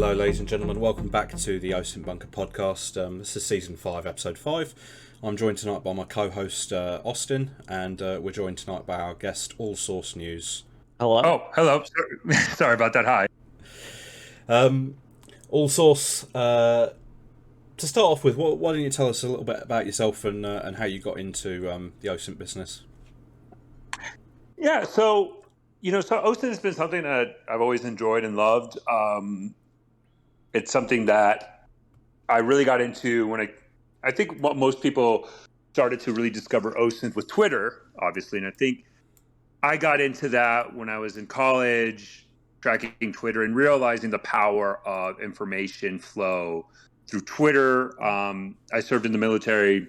Hello, ladies and gentlemen. Welcome back to the Osint Bunker podcast. This is season 5, episode 5. I'm joined tonight by my co-host Austin, and we're joined tonight by our guest, All Source News. Hello. Oh, hello. Sorry about that. Hi. All Source. To start off with, why don't you tell us a little bit about yourself and how you got into the Osint business? Yeah. So Osint has been something that I've always enjoyed and loved. It's something that I really got into when I think what most people started to really discover Osint with Twitter, obviously. And I think I got into that when I was in college, tracking Twitter and realizing the power of information flow through Twitter. I served in the military,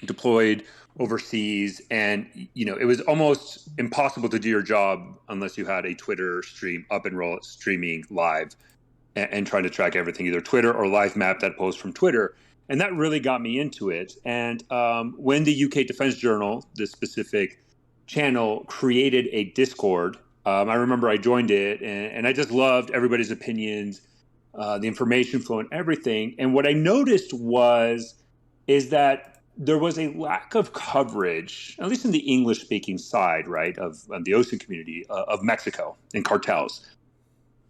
deployed overseas, and it was almost impossible to do your job unless you had a Twitter stream up and roll streaming live and trying to track everything, either Twitter or live map that post from Twitter. And that really got me into it. And when the UK Defense Journal, this specific channel, created a Discord, I remember I joined it and I just loved everybody's opinions, the information flow and everything. And what I noticed is that there was a lack of coverage, at least in the English-speaking side, right, of the Osint community, of Mexico and cartels.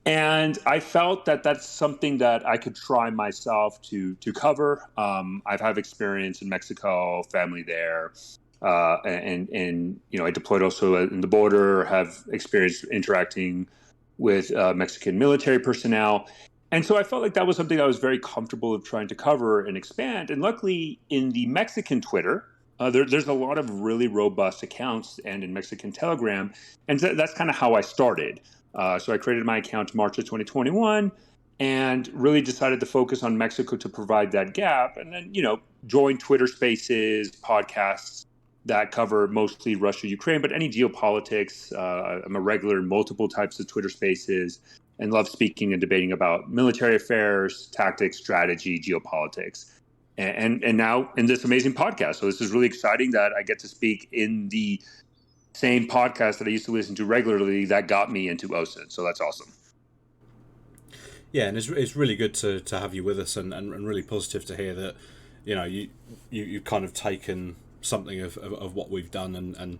And I felt that that's something that I could try myself to cover. I've had experience in Mexico, family there, and I deployed also in the border, have experience interacting with Mexican military personnel. And so I felt like that was something I was very comfortable of trying to cover and expand. And luckily, in the Mexican Twitter, there's a lot of really robust accounts, and in Mexican Telegram. And that's kind of how I started. So I created my account March of 2021 and really decided to focus on Mexico to provide that gap. And then, join Twitter Spaces, podcasts that cover mostly Russia, Ukraine, but any geopolitics. I'm a regular in multiple types of Twitter Spaces and love speaking and debating about military affairs, tactics, strategy, geopolitics. And now in this amazing podcast. So this is really exciting that I get to speak in the same podcast that I used to listen to regularly that got me into Osint. So that's awesome. Yeah, and it's really good to have you with us, and really positive to hear that you've kind of taken something of what we've done and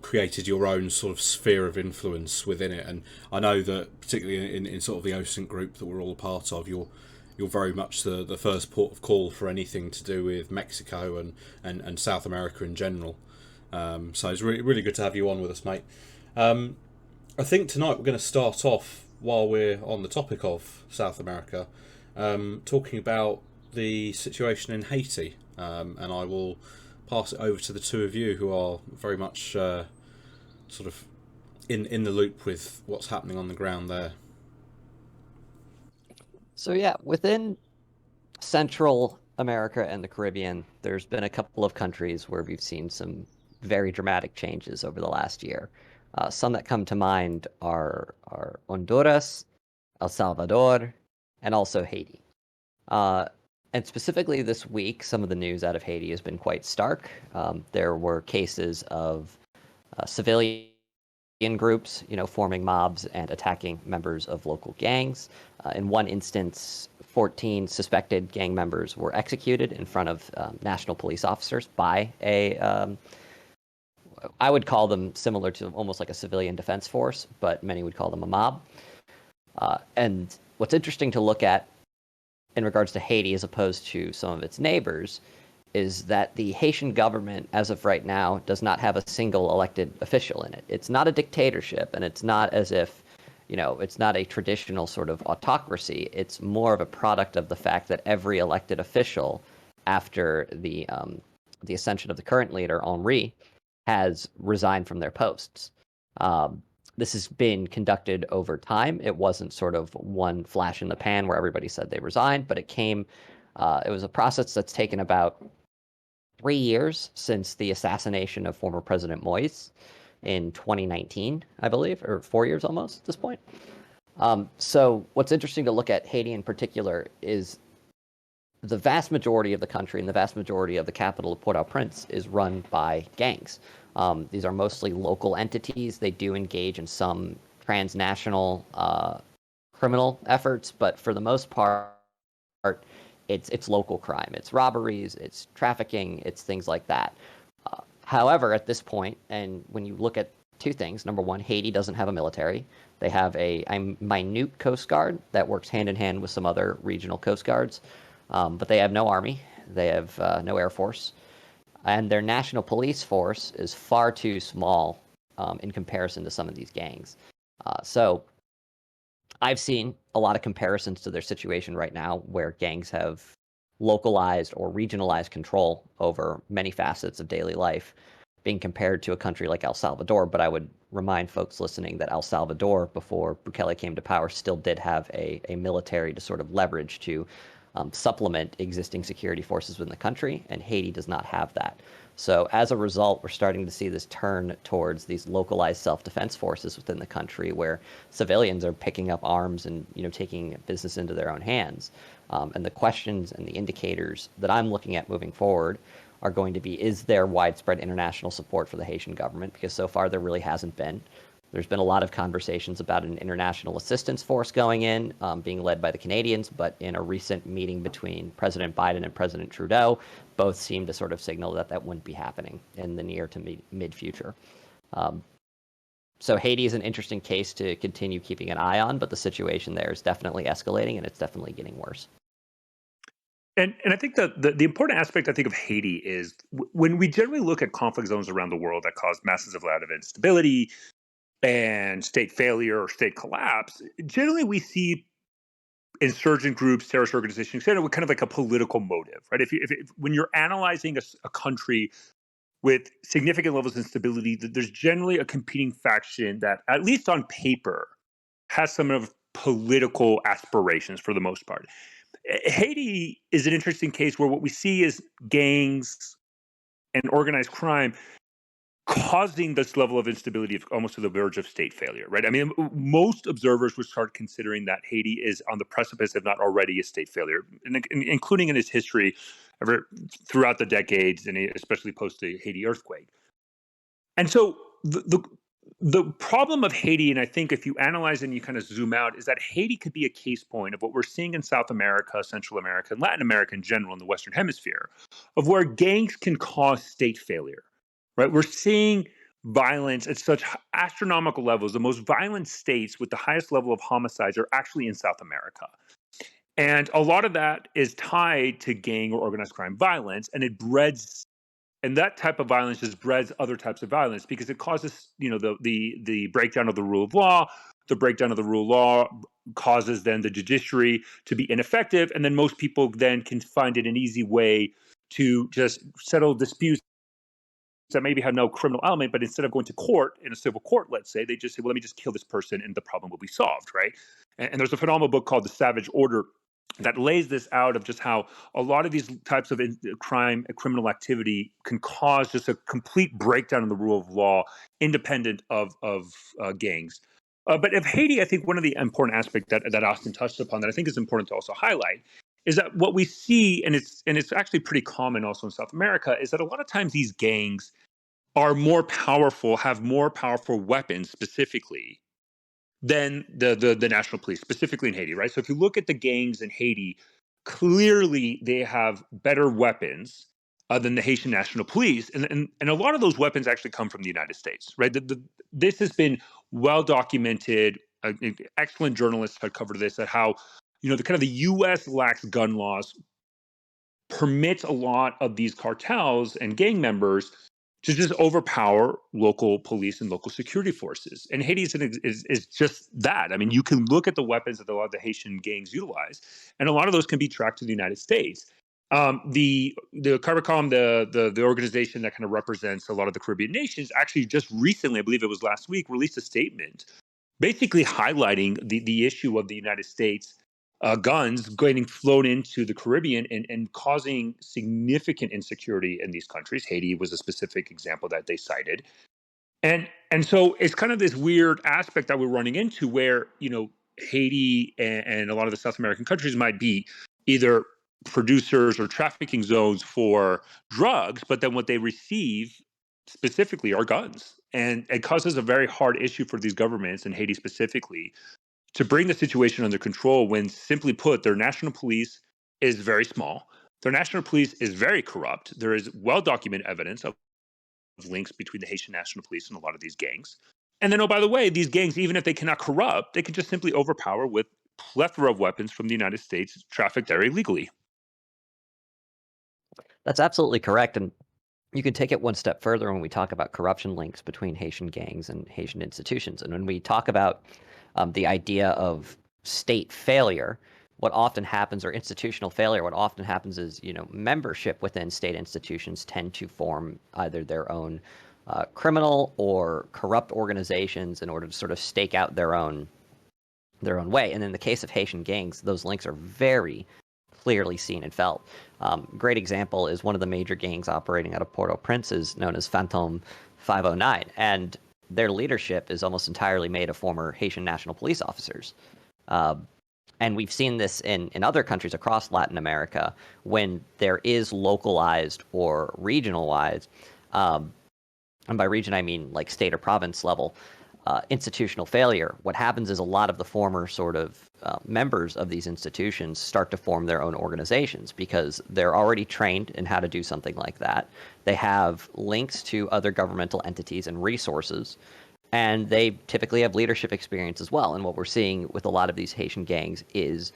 created your own sort of sphere of influence within it. And I know that particularly in sort of the Osint group that we're all a part of, you're very much the first port of call for anything to do with Mexico and South America in general. So it's really good to have you on with us, mate. I think tonight we're going to start off, while we're on the topic of South America, talking about the situation in Haiti, and I will pass it over to the two of you who are very much sort of in the loop with what's happening on the ground there. So yeah, within Central America and the Caribbean, there's been a couple of countries where we've seen some very dramatic changes over the last year. Some that come to mind are Honduras, El Salvador, and also Haiti. And specifically this week, some of the news out of Haiti has been quite stark. There were cases of civilian groups, forming mobs and attacking members of local gangs. In one instance, 14 suspected gang members were executed in front of national police officers by I would call them similar to almost like a civilian defense force, but many would call them a mob. And what's interesting to look at in regards to Haiti as opposed to some of its neighbors is that the Haitian government, as of right now, does not have a single elected official in it. It's not a dictatorship, and it's not as if, it's not a traditional sort of autocracy. It's more of a product of the fact that every elected official, after the ascension of the current leader, Henri, has resigned from their posts. This has been conducted over time. It wasn't sort of one flash in the pan where everybody said they resigned, but it was a process that's taken about 3 years since the assassination of former President Moise in 2019, I believe, or 4 years almost at this point. So what's interesting to look at Haiti in particular is the vast majority of the country and the vast majority of the capital of Port-au-Prince is run by gangs. These are mostly local entities. They do engage in some transnational criminal efforts, but for the most part, it's local crime. It's robberies, it's trafficking, it's things like that. However, at this point, and when you look at two things, number one, Haiti doesn't have a military. They have a minute coast guard that works hand in hand with some other regional coast guards, but they have no army. They have no air force, and their national police force is far too small in comparison to some of these gangs. So I've seen a lot of comparisons to their situation right now where gangs have localized or regionalized control over many facets of daily life being compared to a country like El Salvador. But I would remind folks listening that El Salvador, before Bukele came to power, still did have a military to sort of leverage to supplement existing security forces within the country, and Haiti does not have that. So as a result, we're starting to see this turn towards these localized self-defense forces within the country, where civilians are picking up arms and taking business into their own hands. And the questions and the indicators that I'm looking at moving forward are going to be: is there widespread international support for the Haitian government? Because so far there really hasn't been. There's been a lot of conversations about an international assistance force going in, being led by the Canadians, but in a recent meeting between President Biden and President Trudeau, both seem to sort of signal that that wouldn't be happening in the near to mid-future. So Haiti is an interesting case to continue keeping an eye on, but the situation there is definitely escalating, and it's definitely getting worse. And I think the important aspect, I think, of Haiti is when we generally look at conflict zones around the world that cause massive amount of instability and state failure or state collapse, generally we see insurgent groups, terrorist organizations, with kind of like a political motive, right? If when you're analyzing a country with significant levels of instability, there's generally a competing faction that, at least on paper, has some of political aspirations for the most part. Haiti is an interesting case where what we see is gangs and organized crime causing this level of instability of almost to the verge of state failure, right? I mean, most observers would start considering that Haiti is on the precipice, if not already, a state failure, including in its history throughout the decades, and especially post the Haiti earthquake. And so the problem of Haiti, and I think if you analyze and you kind of zoom out, is that Haiti could be a case point of what we're seeing in South America, Central America, and Latin America in general, in the Western Hemisphere, of where gangs can cause state failure. Right, we're seeing violence at such astronomical levels. The most violent states with the highest level of homicides are actually in South America. And a lot of that is tied to gang or organized crime violence, and that type of violence just breeds other types of violence because it causes, the breakdown of the rule of law. The breakdown of the rule of law causes then the judiciary to be ineffective, and then most people then can find it an easy way to just settle disputes that maybe have no criminal element, but instead of going to court in a civil court, let's say, they just say, well, let me just kill this person and the problem will be solved, right? And there's a phenomenal book called The Savage Order that lays this out of just how a lot of these types of crime and criminal activity can cause just a complete breakdown in the rule of law, independent of gangs. But of Haiti, I think one of the important aspects that Austin touched upon that I think is important to also highlight is that what we see, and it's actually pretty common also in South America, is that a lot of times these gangs are more powerful, have more powerful weapons specifically than the national police, specifically in Haiti, right? So if you look at the gangs in Haiti, clearly they have better weapons than the Haitian national police, and a lot of those weapons actually come from the United States, right? This has been well documented. Excellent journalists have covered this, at how the U.S. lax gun laws permits a lot of these cartels and gang members to just overpower local police and local security forces. And Haiti is just that. I mean, you can look at the weapons that a lot of the Haitian gangs utilize, and a lot of those can be tracked to the United States. The CARICOM, the organization that kind of represents a lot of the Caribbean nations, actually just recently, I believe it was last week, released a statement basically highlighting the issue of the United States guns getting flown into the Caribbean and causing significant insecurity in these countries. Haiti was a specific example that they cited. And so it's kind of this weird aspect that we're running into where, Haiti and a lot of the South American countries might be either producers or trafficking zones for drugs, but then what they receive specifically are guns. And it causes a very hard issue for these governments, and Haiti specifically, to bring the situation under control when, simply put, their national police is very small. Their national police is very corrupt. There is well-documented evidence of links between the Haitian national police and a lot of these gangs. And then, oh, by the way, these gangs, even if they cannot corrupt, they can just simply overpower with plethora of weapons from the United States trafficked there illegally. That's absolutely correct. And you can take it one step further when we talk about corruption links between Haitian gangs and Haitian institutions. And when we talk about the idea of state failure, what often happens, or institutional failure, what often happens is, membership within state institutions tend to form either their own criminal or corrupt organizations in order to sort of stake out their own way. And in the case of Haitian gangs, those links are very clearly seen and felt. Great example is one of the major gangs operating out of Port-au-Prince is known as Phantom 509, and their leadership is almost entirely made of former Haitian national police officers. And we've seen this in other countries across Latin America when there is localized or regional-wise, and by region I mean like state or province level, institutional failure. What happens is a lot of the former sort of members of these institutions start to form their own organizations because they're already trained in how to do something like that. They have links to other governmental entities and resources, and they typically have leadership experience as well. And what we're seeing with a lot of these Haitian gangs is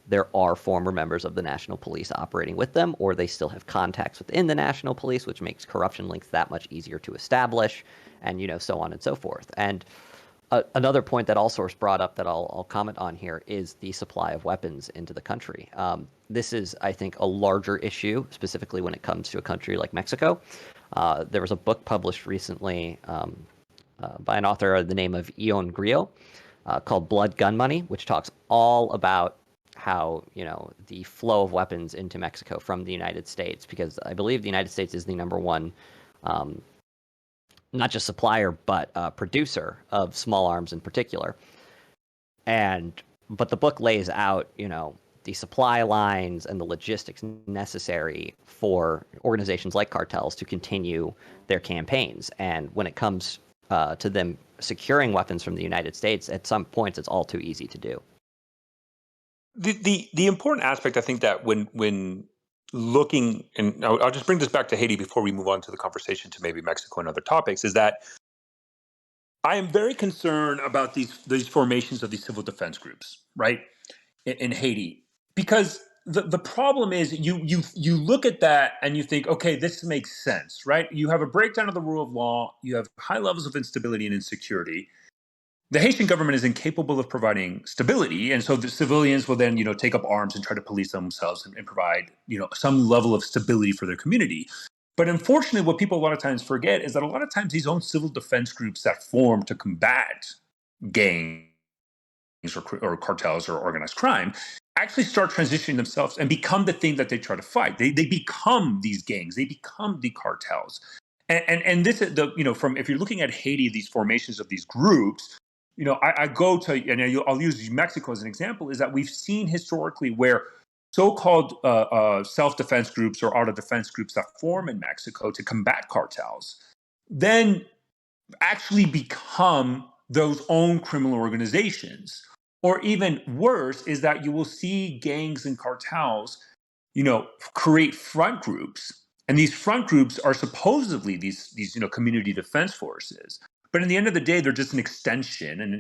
there are former members of the national police operating with them, or they still have contacts within the national police, which makes corruption links that much easier to establish, and so on and so forth. And another point that Allsource brought up that I'll comment on here is the supply of weapons into the country. This is, I think, a larger issue, specifically when it comes to a country like Mexico. There was a book published recently by an author of the name of Ion Grillo called Blood Gun Money, which talks all about how, the flow of weapons into Mexico from the United States, because I believe the United States is the number one not just supplier, but producer of small arms in particular. But the book lays out, the supply lines and the logistics necessary for organizations like cartels to continue their campaigns. And when it comes to them securing weapons from the United States, at some points it's all too easy to do. The important aspect, I think, that when looking, and I'll just bring this back to Haiti before we move on to the conversation to maybe Mexico and other topics, is that I am very concerned about these formations of these civil defense groups, right, in Haiti, because the problem is you look at that and you think, okay, this makes sense, right? You have a breakdown of the rule of law, you have high levels of instability and insecurity. The Haitian government is incapable of providing stability, and so the civilians will then, take up arms and try to police themselves and provide, some level of stability for their community. But unfortunately, what people a lot of times forget is that a lot of times these own civil defense groups that form to combat gangs or cartels or organized crime actually start transitioning themselves and become the thing that they try to fight. They become these gangs. They become the cartels. And this is from, if you're looking at Haiti, these formations of these groups. I go to, and I'll use Mexico as an example, is that we've seen historically where so-called self-defense groups or auto-defense groups that form in Mexico to combat cartels then actually become those own criminal organizations. Or even worse is that you will see gangs and cartels, create front groups. And these front groups are supposedly these community defense forces. But in the end of the day, they're just an extension and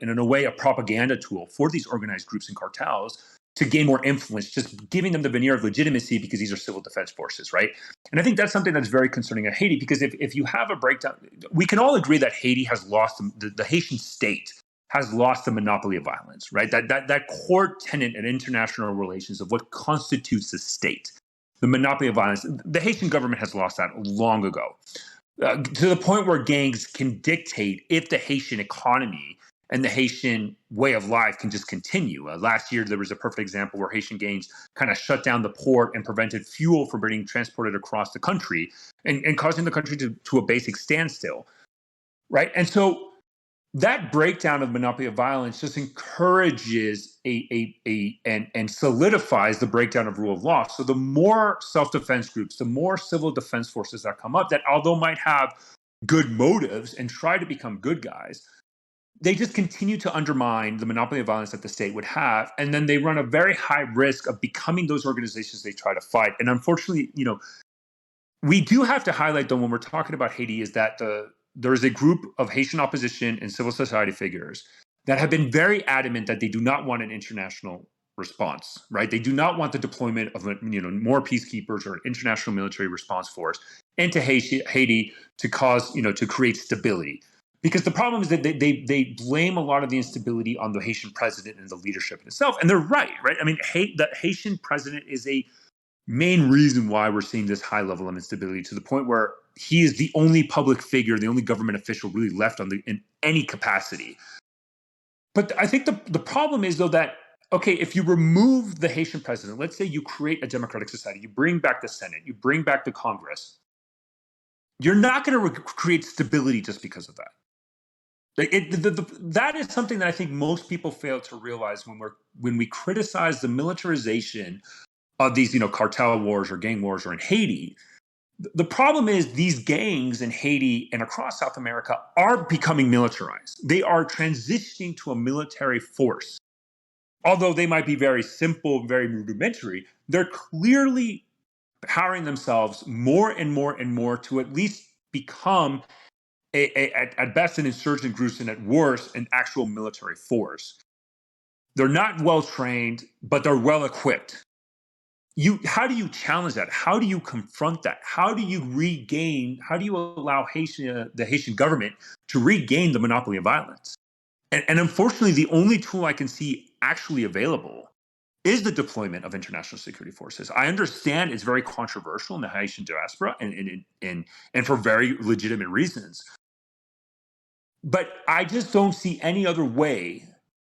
in a way a propaganda tool for these organized groups and cartels to gain more influence, just giving them the veneer of legitimacy because these are civil defense forces, right? And I think that's something that's very concerning at Haiti, because if you have a breakdown, we can all agree that Haiti has lost, the Haitian state has lost the monopoly of violence, right? That core tenet in international relations of what constitutes a state, the monopoly of violence, the Haitian government has lost that long ago. To the point where gangs can dictate if the Haitian economy and the Haitian way of life can just continue. Last year, there was a perfect example where Haitian gangs kind of shut down the port and prevented fuel from being transported across the country and causing the country to a basic standstill, right? And so that breakdown of monopoly of violence just encourages and solidifies the breakdown of rule of law. So the more self-defense groups, the more civil defense forces that come up that, although might have good motives and try to become good guys, they just continue to undermine the monopoly of violence that the state would have, and then they run a very high risk of becoming those organizations they try to fight. And unfortunately, we do have to highlight, though, when we're talking about Haiti, is that there is a group of Haitian opposition and civil society figures that have been very adamant that they do not want an international response, right? They do not want the deployment of more peacekeepers or an international military response force into Haiti to cause, to create stability. Because the problem is that they blame a lot of the instability on the Haitian president and the leadership itself. And they're right? I mean, the Haitian president is a main reason why we're seeing this high level of instability, to the point where he is the only public figure, the only government official really left in any capacity. But I think the problem is, though, that, okay, if you remove the Haitian president, let's say you create a democratic society, you bring back the Senate, you bring back the Congress, you're not going to create stability just because of that. That is something that I think most people fail to realize when we criticize the militarization of these, cartel wars or gang wars or in Haiti. The problem is these gangs in Haiti and across South America are becoming militarized. They are transitioning to a military force. Although they might be very simple, very rudimentary, they're clearly powering themselves more and more and more to at least become at best an insurgent group and at worst an actual military force. They're not well trained, but they're well equipped. How do you challenge that? How do you confront that? How do you allow the Haitian government to regain the monopoly of violence? And unfortunately, the only tool I can see actually available is the deployment of international security forces. I understand it's very controversial in the Haitian diaspora and for very legitimate reasons. But I just don't see any other way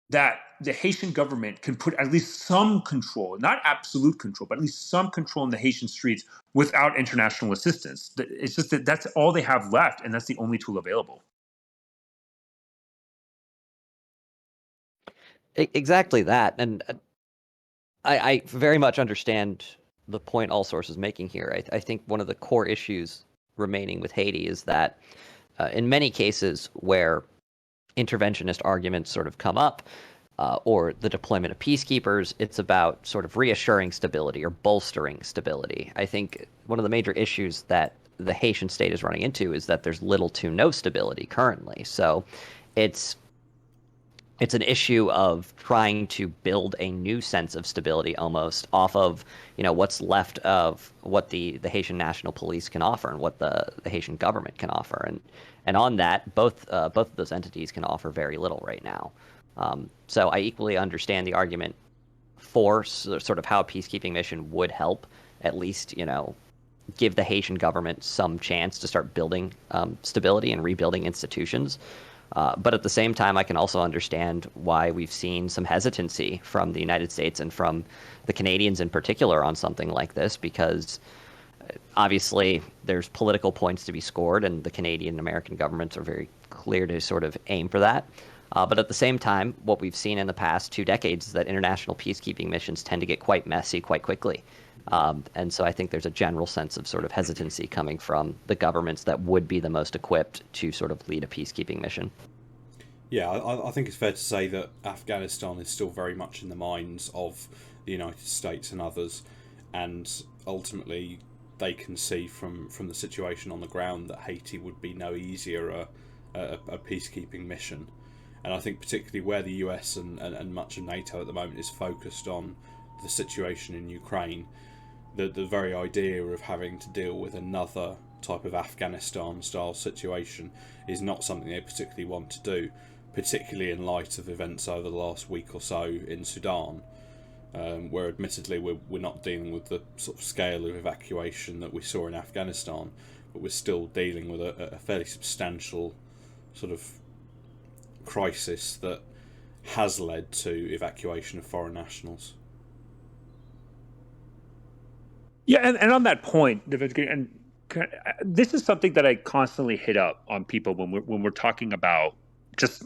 that the Haitian government can put at least some control, not absolute control, but at least some control in the Haitian streets without international assistance. It's just that that's all they have left, and that's the only tool available. Exactly that. And I very much understand the point all sources making here. I think one of the core issues remaining with Haiti is that in many cases where interventionist arguments sort of come up, or the deployment of peacekeepers, it's about sort of reassuring stability or bolstering stability. I think one of the major issues that the Haitian state is running into is that there's little to no stability currently. So it's an issue of trying to build a new sense of stability almost off of, what's left of what the Haitian National Police can offer and what the Haitian government can offer. And on that, both of those entities can offer very little right now. So I equally understand the argument for sort of how a peacekeeping mission would help, at least, give the Haitian government some chance to start building stability and rebuilding institutions. But at the same time, I can also understand why we've seen some hesitancy from the United States and from the Canadians in particular on something like this, because obviously there's political points to be scored, and the Canadian and American governments are very clear to sort of aim for that. But at the same time, what we've seen in the past 2 decades is that international peacekeeping missions tend to get quite messy quite quickly. And so I think there's a general sense of sort of hesitancy coming from the governments that would be the most equipped to sort of lead a peacekeeping mission. Yeah, I think it's fair to say that Afghanistan is still very much in the minds of the United States and others, and ultimately they can see from the situation on the ground that Haiti would be no easier a peacekeeping mission. And I think particularly where the US and much of NATO at the moment is focused on the situation in Ukraine, the very idea of having to deal with another type of Afghanistan-style situation is not something they particularly want to do, particularly in light of events over the last week or so in Sudan, where admittedly we're not dealing with the sort of scale of evacuation that we saw in Afghanistan, but we're still dealing with a fairly substantial sort of crisis that has led to evacuation of foreign nationals. Yeah, and on that point, and this is something that I constantly hit up on people when we're talking about just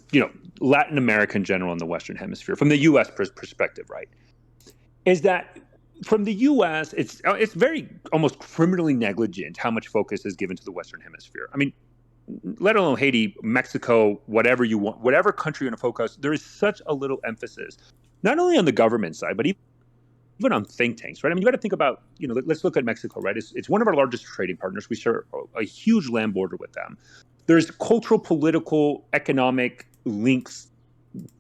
Latin America in general in the Western Hemisphere from the U.S. perspective, right? Is that from the U.S. it's very almost criminally negligent how much focus is given to the Western Hemisphere. I mean, let alone Haiti, Mexico, whatever you want, whatever country you're going to focus, there is such a little emphasis, not only on the government side, but even on think tanks, right? I mean, you got to think about, let's look at Mexico, right? It's one of our largest trading partners. We share a huge land border with them. There's cultural, political, economic links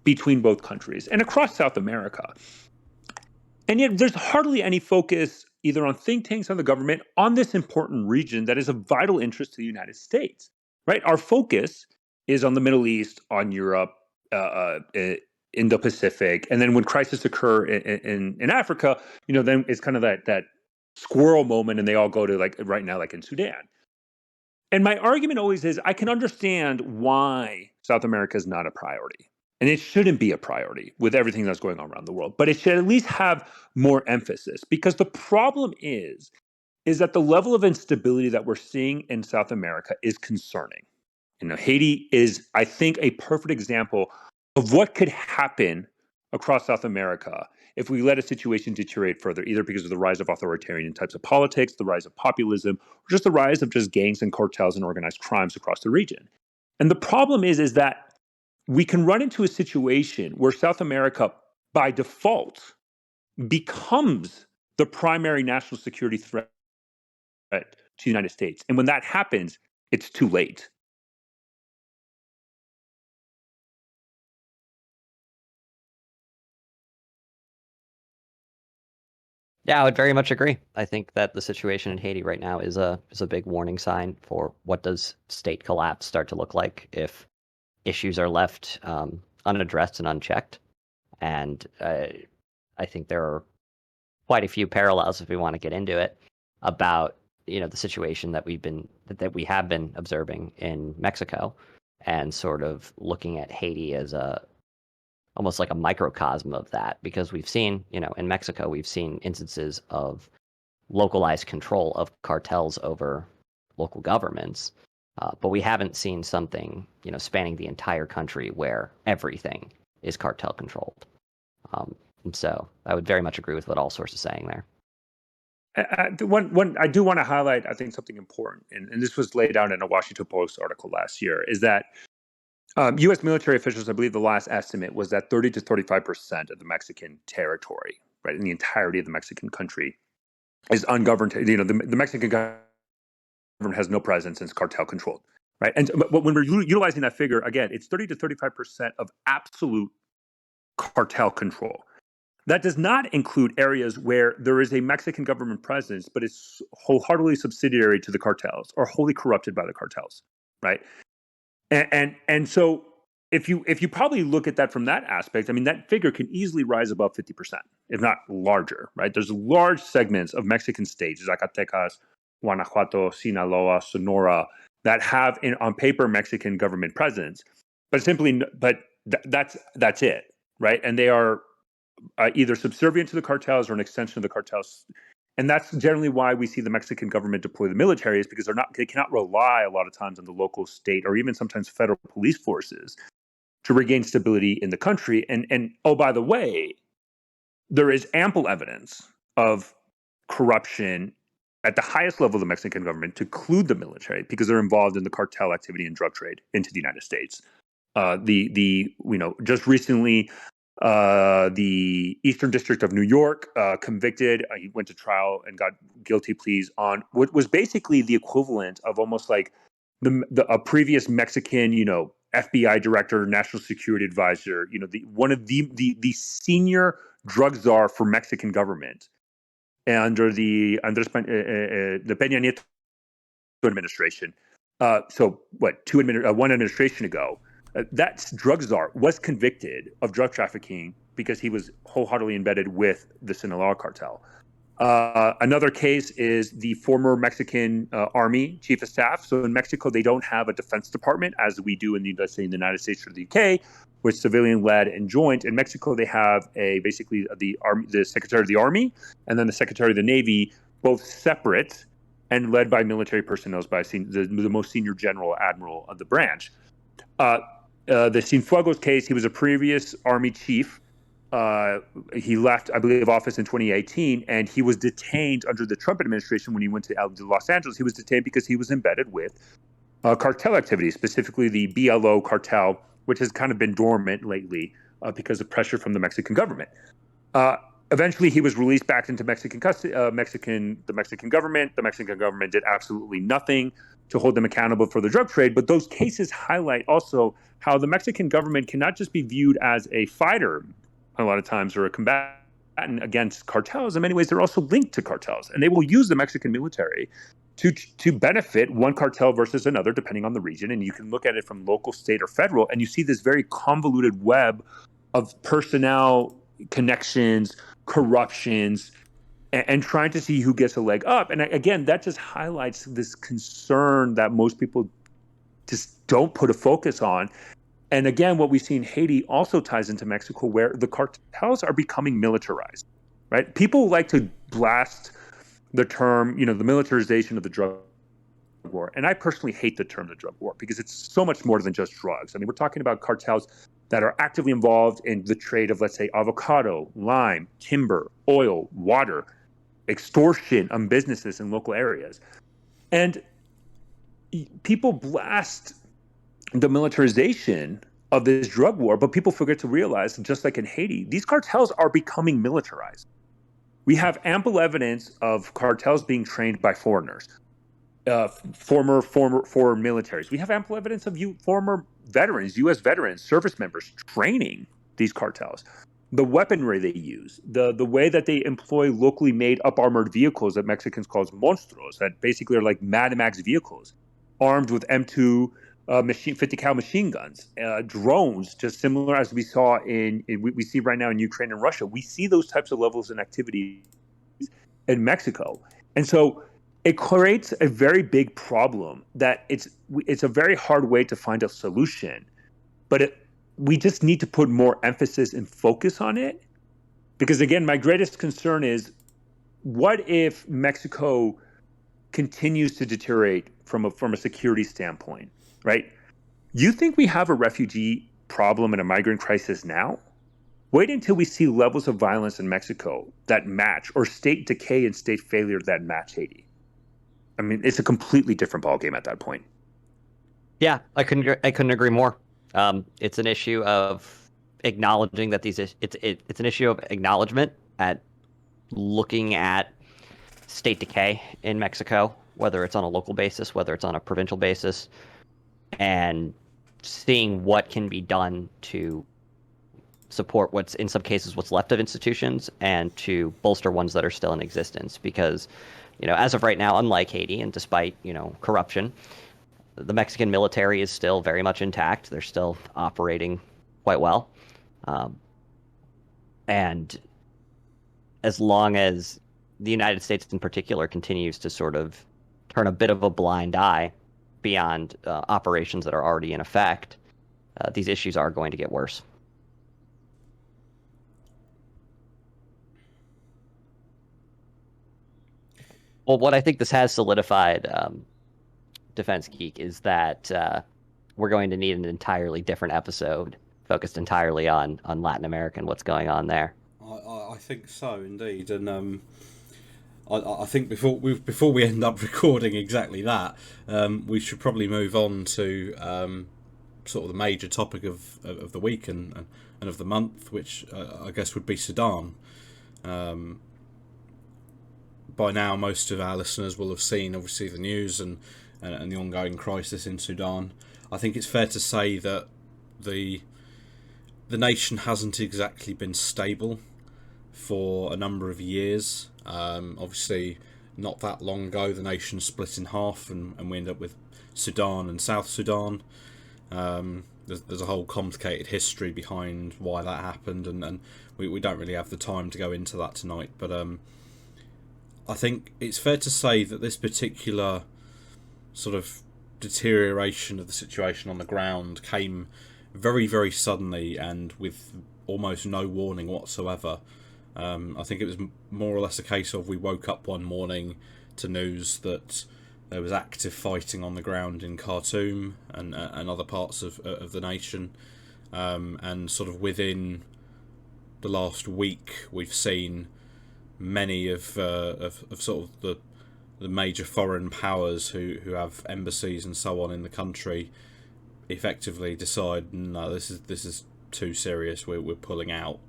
between both countries and across South America. And yet there's hardly any focus either on think tanks or the government on this important region that is of vital interest to the United States, right? Our focus is on the Middle East, on Europe, Indo-Pacific, and then when crises occur in Africa, then it's kind of that squirrel moment, and they all go to, like right now, like in Sudan. And my argument always is, I can understand why South America is not a priority. And it shouldn't be a priority with everything that's going on around the world, but it should at least have more emphasis, because the problem is that the level of instability that we're seeing in South America is concerning. Haiti is, I think, a perfect example of what could happen across South America if we let a situation deteriorate further, either because of the rise of authoritarian types of politics, the rise of populism, or just the rise of just gangs and cartels and organized crimes across the region. And the problem is that we can run into a situation where South America, by default, becomes the primary national security threat to the United States. And when that happens, it's too late. Yeah, I would very much agree. I think that the situation in Haiti right now is a big warning sign for what does state collapse start to look like if issues are left unaddressed and unchecked. And I think there are quite a few parallels, if we want to get into it, about the situation that we have been observing in Mexico, and sort of looking at Haiti as almost like a microcosm of that, because we've seen, in Mexico, we've seen instances of localized control of cartels over local governments. But we haven't seen something, spanning the entire country where everything is cartel controlled. And so I would very much agree with what All Source is saying there. One I do want to highlight, I think, something important, and this was laid out in a Washington Post article last year, is that U.S. military officials, I believe the last estimate was that 30 to 35% of the Mexican territory, right, in the entirety of the Mexican country, is ungoverned. The Mexican government has no presence and is cartel controlled, right? But when we're utilizing that figure, again, it's 30 to 35% of absolute cartel control. That does not include areas where there is a Mexican government presence, but it's wholeheartedly subsidiary to the cartels or wholly corrupted by the cartels, right? And so if you probably look at that from that aspect, I mean, that figure can easily rise above 50%, if not larger, right? There's large segments of Mexican states, Zacatecas, Guanajuato, Sinaloa, Sonora, that have on paper Mexican government presence, but that's it, right? And they are either subservient to the cartels or an extension of the cartels. And that's generally why we see the Mexican government deploy the military, is because they cannot rely a lot of times on the local, state, or even sometimes federal police forces to regain stability in the country. And oh, by the way, there is ample evidence of corruption at the highest level of the Mexican government, to include the military, because they're involved in the cartel activity and drug trade into the United States. Just recently, the Eastern District of New York convicted. He went to trial and got guilty pleas on what was basically the equivalent of almost like a previous Mexican, FBI director, national security advisor, one of the senior drug czar for Mexican government under the Peña Nieto administration. One administration ago. That drug czar was convicted of drug trafficking because he was wholeheartedly embedded with the Sinaloa cartel. Another case is the former Mexican Army chief of staff. So in Mexico, they don't have a defense department as we do in the United States or the UK, which civilian-led and joint. In Mexico, they have basically the Secretary of the Army and then the Secretary of the Navy, both separate and led by military personnel by the most senior general admiral of the branch. The Cienfuegos case, he was a previous Army chief. He left, I believe, office in 2018, and he was detained under the Trump administration when he went to Los Angeles. He was detained because he was embedded with cartel activity, specifically the BLO cartel, which has kind of been dormant lately because of pressure from the Mexican government. Eventually, he was released back into Mexican custody. The Mexican government did absolutely nothing to hold them accountable for the drug trade. But those cases highlight also how the Mexican government cannot just be viewed as a fighter a lot of times or a combatant against cartels. In many ways, they're also linked to cartels, and they will use the Mexican military to benefit one cartel versus another, depending on the region. And you can look at it from local, state, or federal, and you see this very convoluted web of personnel connections, corruptions, and trying to see who gets a leg up. And again, that just highlights this concern that most people just don't put a focus on. And again, what we see in Haiti also ties into Mexico, where the cartels are becoming militarized, right? People like to blast the term, the militarization of the drug war. And I personally hate the term the drug war because it's so much more than just drugs. I mean, we're talking about cartels that are actively involved in the trade of, let's say, avocado, lime, timber, oil, water, extortion on businesses in local areas. And people blast the militarization of this drug war, but people forget to realize, just like in Haiti, these cartels are becoming militarized. We have ample evidence of cartels being trained by foreigners, former militaries. We have ample evidence of former veterans, U.S. veterans, service members training these cartels. The weaponry they use, the way that they employ locally made up-armored vehicles that Mexicans call monstruos, that basically are like Mad Max vehicles, armed with M2 50 cal machine guns, drones, just similar as we saw we see right now in Ukraine and Russia. We see those types of levels and activity in Mexico. And so it creates a very big problem that it's a very hard way to find a solution, but we just need to put more emphasis and focus on it. Because again, my greatest concern is, what if Mexico continues to deteriorate from a security standpoint, right? You think we have a refugee problem and a migrant crisis now? Wait until we see levels of violence in Mexico that match, or state decay and state failure that match Haiti. I mean, it's a completely different ballgame at that point. Yeah, I couldn't agree more. It's an issue of acknowledging that it's an issue of acknowledgement at looking at state decay in Mexico, whether it's on a local basis, whether it's on a provincial basis, and seeing what can be done to support what's in some cases what's left of institutions and to bolster ones that are still in existence. Because, as of right now, unlike Haiti, and despite, corruption, the Mexican military is still very much intact. They're still operating quite well. And as long as the United States in particular continues to sort of turn a bit of a blind eye beyond operations that are already in effect, these issues are going to get worse. Well, what I think this has solidified, Defense Geek, is that we're going to need an entirely different episode focused entirely on Latin America and what's going on there. I think so, indeed. And I think before we end up recording exactly that, we should probably move on to sort of the major topic of the week and of the month, which I guess would be Sudan. By now, most of our listeners will have seen, obviously, the news and the ongoing crisis in Sudan. I think it's fair to say that the nation hasn't exactly been stable for a number of years. Obviously, not that long ago, the nation split in half, and we end up with Sudan and South Sudan. There's a whole complicated history behind why that happened, and we don't really have the time to go into that tonight. But I think it's fair to say that this particular sort of deterioration of the situation on the ground came very, very suddenly and with almost no warning whatsoever. I think it was more or less a case of we woke up one morning to news that there was active fighting on the ground in Khartoum and other parts of the nation, and sort of within the last week we've seen many of sort of the the major foreign powers who have embassies and so on in the country effectively decide, no, this is too serious, we're pulling out.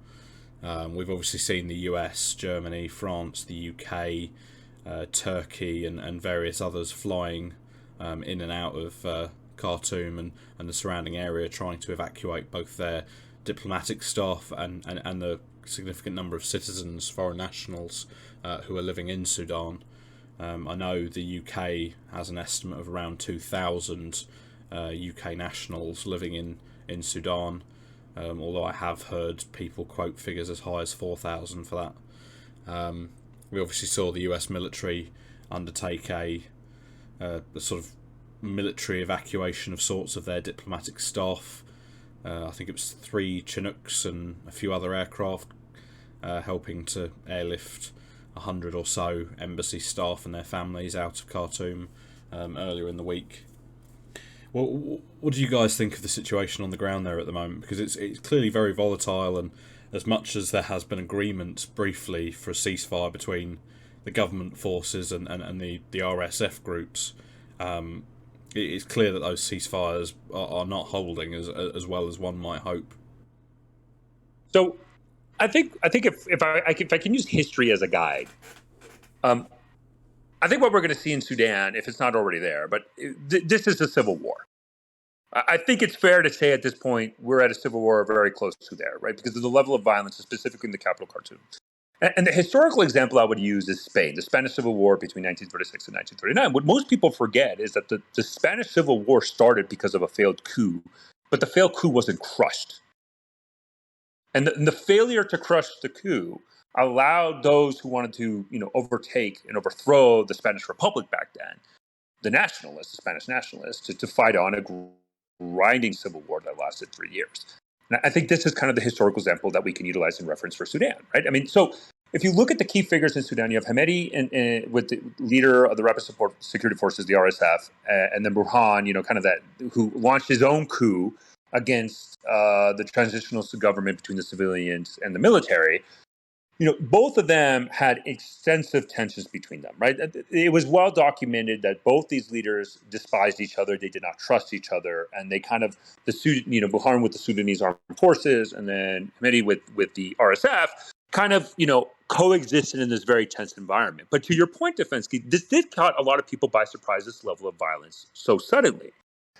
We've obviously seen the US, Germany, France, the UK, Turkey, and various others flying in and out of Khartoum and the surrounding area, trying to evacuate both their diplomatic staff and the significant number of citizens, foreign nationals, who are living in Sudan. I know the UK has an estimate of around 2,000 UK nationals living in Sudan, although I have heard people quote figures as high as 4,000 for that. We obviously saw the US military undertake a sort of military evacuation of sorts of their diplomatic staff. I think it was 3 Chinooks and a few other aircraft, helping to airlift 100 or so embassy staff and their families out of Khartoum earlier in the week. Well, what do you guys think of the situation on the ground there at the moment? Because it's clearly very volatile, and as much as there has been agreement briefly for a ceasefire between the government forces and the RSF groups, it's clear that those ceasefires are not holding as well as one might hope. So, I think if I can use history as a guide, I think what we're going to see in Sudan, if it's not already there, but this is a civil war. I think it's fair to say at this point we're at a civil war very close to there, right? Because of the level of violence, specifically in the capital, Khartoum. And the historical example I would use is Spain, the Spanish Civil War between 1936 and 1939. What most people forget is that the Spanish Civil War started because of a failed coup, but the failed coup wasn't crushed. And the failure to crush the coup allowed those who wanted to, overtake and overthrow the Spanish Republic back then, the Spanish nationalists, to fight on a grinding civil war that lasted 3 years. And I think this is kind of the historical example that we can utilize in reference for Sudan, right? I mean, so if you look at the key figures in Sudan, you have Hamedi and with the leader of the Rapid Support Security Forces, the RSF, and then Burhan, kind of that, who launched his own coup against the transitional government between the civilians and the military. Both of them had extensive tensions between them, right? It was well documented that both these leaders despised each other. They did not trust each other. And they kind of, Burhan with the Sudanese armed forces and then Hamedi with the RSF kind of, coexisted in this very tense environment. But to your point, Defensky, this did caught a lot of people by surprise, this level of violence so suddenly.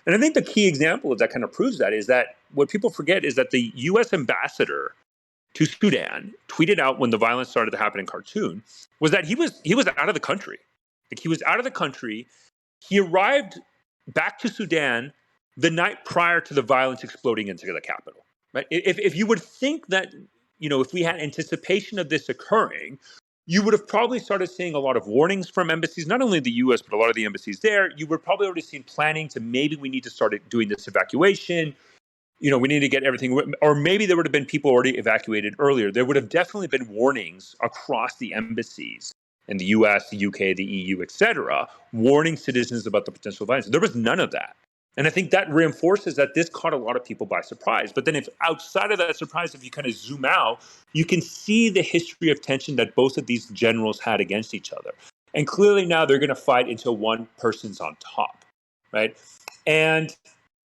And I think the key example that kind of proves that is that what people forget is that the U.S. ambassador to Sudan tweeted out when the violence started to happen in Khartoum was that he was out of the country. Like, he was out of the country. He arrived back to Sudan the night prior to the violence exploding into the capital. Right? If you would think that, if we had anticipation of this occurring, you would have probably started seeing a lot of warnings from embassies, not only the U.S., but a lot of the embassies there. You would probably already seen planning to maybe we need to start doing this evacuation. We need to get everything, or maybe there would have been people already evacuated earlier. There would have definitely been warnings across the embassies in the US, the UK, the EU, etc., warning citizens about the potential violence. There was none of that. And I think that reinforces that this caught a lot of people by surprise. But then if outside of that surprise, if you kind of zoom out, you can see the history of tension that both of these generals had against each other. And clearly now they're going to fight until one person's on top, right? And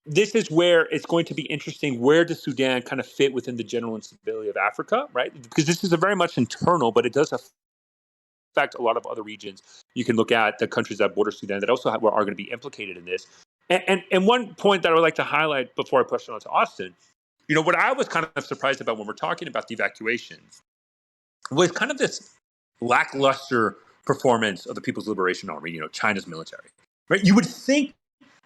this is where it's going to be interesting. Where does Sudan kind of fit within the general instability of Africa, right? Because this is a very much internal, but it does affect a lot of other regions. You can look at the countries that border Sudan that also are going to be implicated in this. And one point that I would like to highlight before I push it on to Austin, what I was kind of surprised about when we're talking about the evacuations was kind of this lackluster performance of the People's Liberation Army, China's military, right? You would think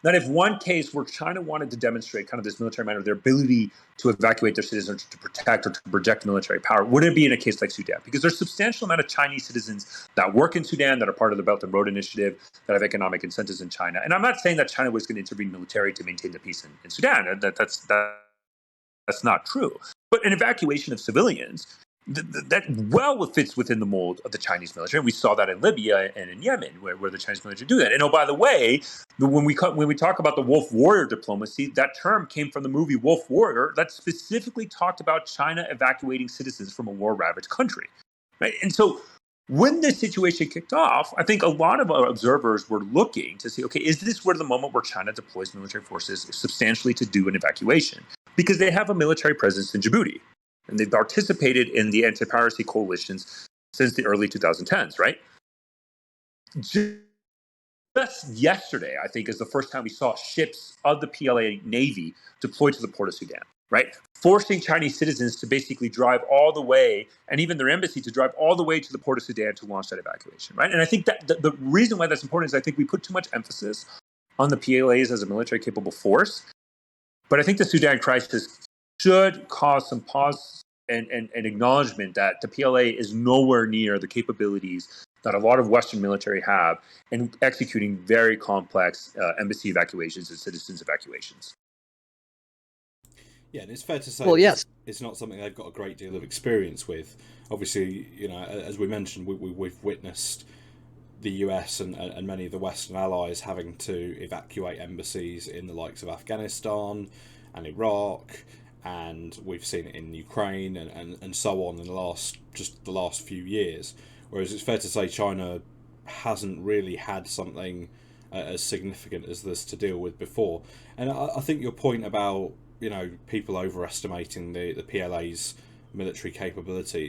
that if one case where China wanted to demonstrate kind of this military might of their ability to evacuate their citizens, to protect or to project military power, wouldn't it be in a case like Sudan? Because there's a substantial amount of Chinese citizens that work in Sudan, that are part of the Belt and Road Initiative, that have economic incentives in China. And I'm not saying that China was going to intervene militarily to maintain the peace in Sudan. That's not true. But an evacuation of civilians, that well fits within the mold of the Chinese military. And we saw that in Libya and in Yemen, where the Chinese military do that. And by the way, when we talk about the wolf warrior diplomacy, that term came from the movie Wolf Warrior that specifically talked about China evacuating citizens from a war-ravaged country. Right? And so When this situation kicked off, I think a lot of our observers were looking to see, okay, is this where the moment where China deploys military forces substantially to do an evacuation? Because they have a military presence in Djibouti, and they've participated in the anti-piracy coalitions since the early 2010s, right? Just yesterday, I think, is the first time we saw ships of the PLA Navy deployed to the port of Sudan, right? Forcing Chinese citizens to basically drive all the way, and even their embassy to drive all the way to the port of Sudan to launch that evacuation, right? And I think that the reason why that's important is I think we put too much emphasis on the PLAs as a military capable force. But I think the Sudan crisis should cause some pause and acknowledgement that the PLA is nowhere near the capabilities that a lot of Western military have in executing very complex embassy evacuations and citizens evacuations. Yeah, and it's fair to say Well, yes. it's not something they've got a great deal of experience with. Obviously, as we mentioned, we've witnessed the US and many of the Western allies having to evacuate embassies in the likes of Afghanistan and Iraq, and we've seen it in Ukraine and so on in the last few years. Whereas it's fair to say China hasn't really had something as significant as this to deal with before. And I think your point about people overestimating the PLA's military capability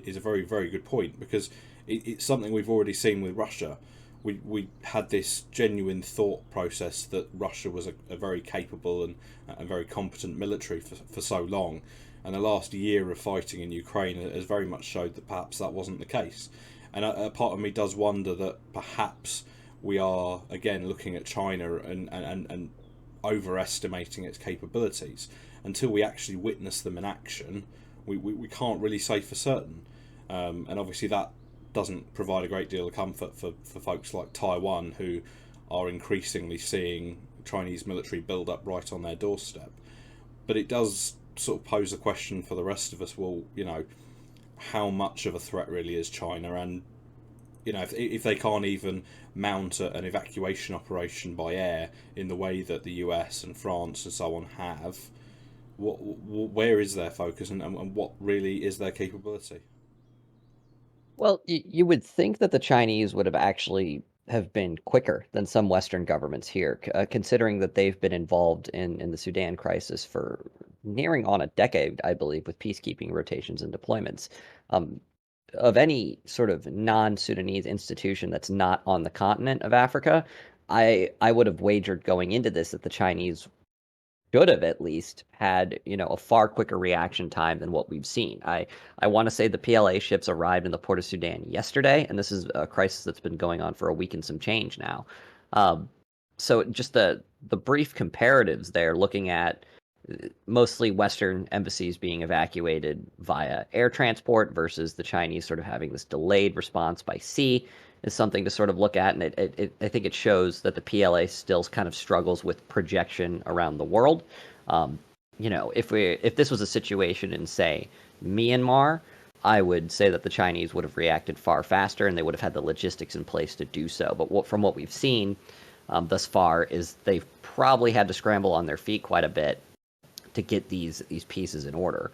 is a very, very good point, because it's something we've already seen with Russia. We had this genuine thought process that Russia was a very capable and very competent military for so long, and the last year of fighting in Ukraine has very much showed that perhaps that wasn't the case. And a part of me does wonder that perhaps we are again looking at China and overestimating its capabilities. Until we actually witness them in action, we can't really say for certain. And obviously that doesn't provide a great deal of comfort for folks like Taiwan, who are increasingly seeing Chinese military build up right on their doorstep. But it does sort of pose a question for the rest of us. Well, how much of a threat really is China? And if they can't even mount an evacuation operation by air in the way that the US and France and so on have, where is their focus, and what really is their capability? Well, you would think that the Chinese would have been quicker than some Western governments here, considering that they've been involved in the Sudan crisis for nearing on a decade, I believe, with peacekeeping rotations and deployments. Of any sort of non-Sudanese institution that's not on the continent of Africa, I would have wagered going into this that the Chinese should have at least had, a far quicker reaction time than what we've seen. I want to say the PLA ships arrived in the port of Sudan yesterday, and this is a crisis that's been going on for a week and some change now. So just the brief comparatives there, looking at mostly Western embassies being evacuated via air transport versus the Chinese sort of having this delayed response by sea, is something to sort of look at. And I think it shows that the PLA still kind of struggles with projection around the world. If this was a situation in, say, Myanmar, I would say that the Chinese would have reacted far faster and they would have had the logistics in place to do so. But from what we've seen thus far is they've probably had to scramble on their feet quite a bit to get these pieces in order.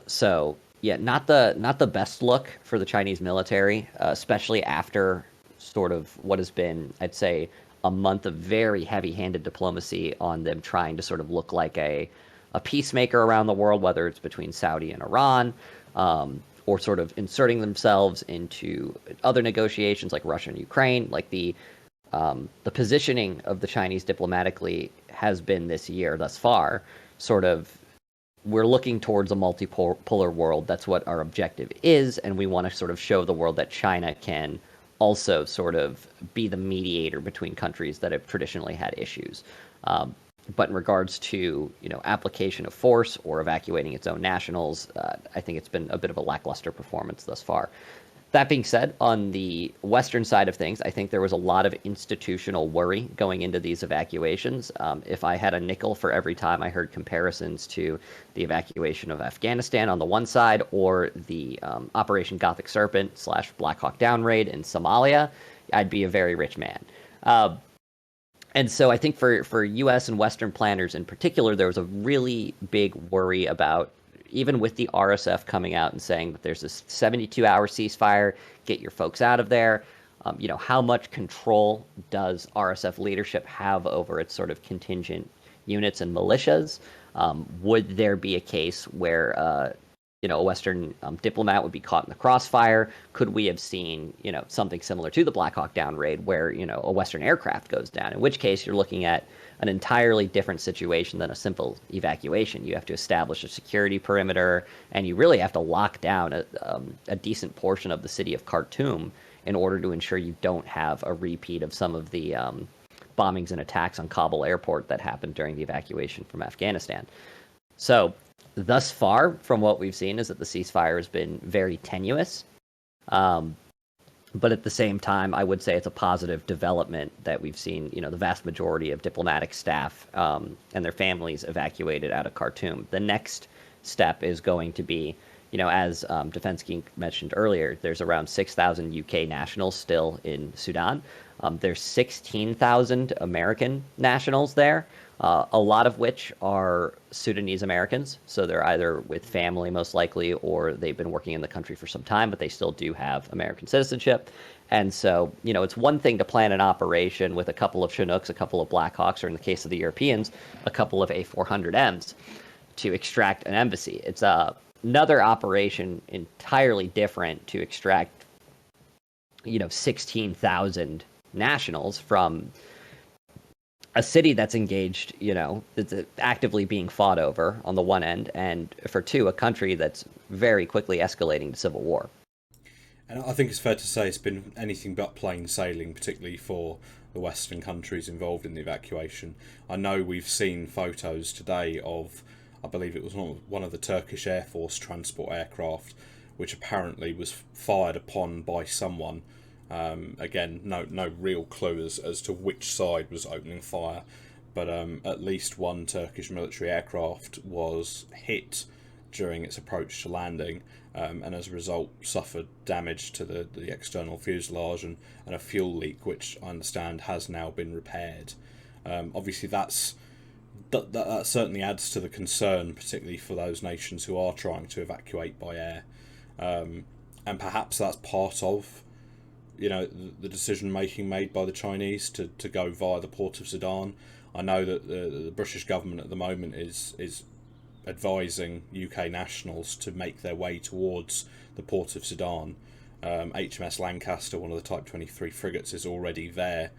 So yeah, not the best look for the Chinese military, especially after sort of what has been, I'd say, a month of very heavy-handed diplomacy on them trying to sort of look like a peacemaker around the world, whether it's between Saudi and Iran, or sort of inserting themselves into other negotiations like Russia and Ukraine. Like the positioning of the Chinese diplomatically has been this year thus far sort of, we're looking towards a multipolar world. That's what our objective is, and we want to sort of show the world that China can also sort of be the mediator between countries that have traditionally had issues. But in regards to application of force or evacuating its own nationals, I think it's been a bit of a lackluster performance thus far. That being said, on the Western side of things, I think there was a lot of institutional worry going into these evacuations. If I had a nickel for every time I heard comparisons to the evacuation of Afghanistan on the one side or the Operation Gothic Serpent / Black Hawk Down raid in Somalia, I'd be a very rich man. And so I think for U.S. and Western planners in particular, there was a really big worry about even with the RSF coming out and saying that there's this 72-hour ceasefire, get your folks out of there, how much control does RSF leadership have over its sort of contingent units and militias? Would there be a case where a Western diplomat would be caught in the crossfire? Could we have seen, something similar to the Black Hawk Down raid where, a Western aircraft goes down, in which case you're looking at an entirely different situation than a simple evacuation. You have to establish a security perimeter, and you really have to lock down a decent portion of the city of Khartoum in order to ensure you don't have a repeat of some of the bombings and attacks on Kabul airport that happened during the evacuation from Afghanistan. So thus far, from what we've seen, is that the ceasefire has been very tenuous. But at the same time, I would say it's a positive development that we've seen, the vast majority of diplomatic staff and their families evacuated out of Khartoum. The next step is going to be, as Defense Geek mentioned earlier, there's around 6,000 UK nationals still in Sudan. There's 16,000 American nationals there, a lot of which are Sudanese Americans. So they're either with family, most likely, or they've been working in the country for some time, but they still do have American citizenship. And so, it's one thing to plan an operation with a couple of Chinooks, a couple of Blackhawks, or in the case of the Europeans, a couple of A400Ms to extract an embassy. It's another operation entirely different to extract, 16,000 nationals from a city that's engaged, that's actively being fought over on the one end, and for two, a country that's very quickly escalating to civil war. And I think it's fair to say it's been anything but plain sailing, particularly for the Western countries involved in the evacuation. I know we've seen photos today of, I believe it was one of the Turkish Air Force transport aircraft, which apparently was fired upon by someone. Again, no real clue as to which side was opening fire, but at least one Turkish military aircraft was hit during its approach to landing, and as a result suffered damage to the external fuselage and a fuel leak, which I understand has now been repaired. Obviously that certainly adds to the concern, particularly for those nations who are trying to evacuate by air, and perhaps that's part of the decision making made by the Chinese to go via the port of Sudan. I know that the British government at the moment is advising UK nationals to make their way towards the port of Sudan. HMS Lancaster, one of the Type 23 frigates, is already there,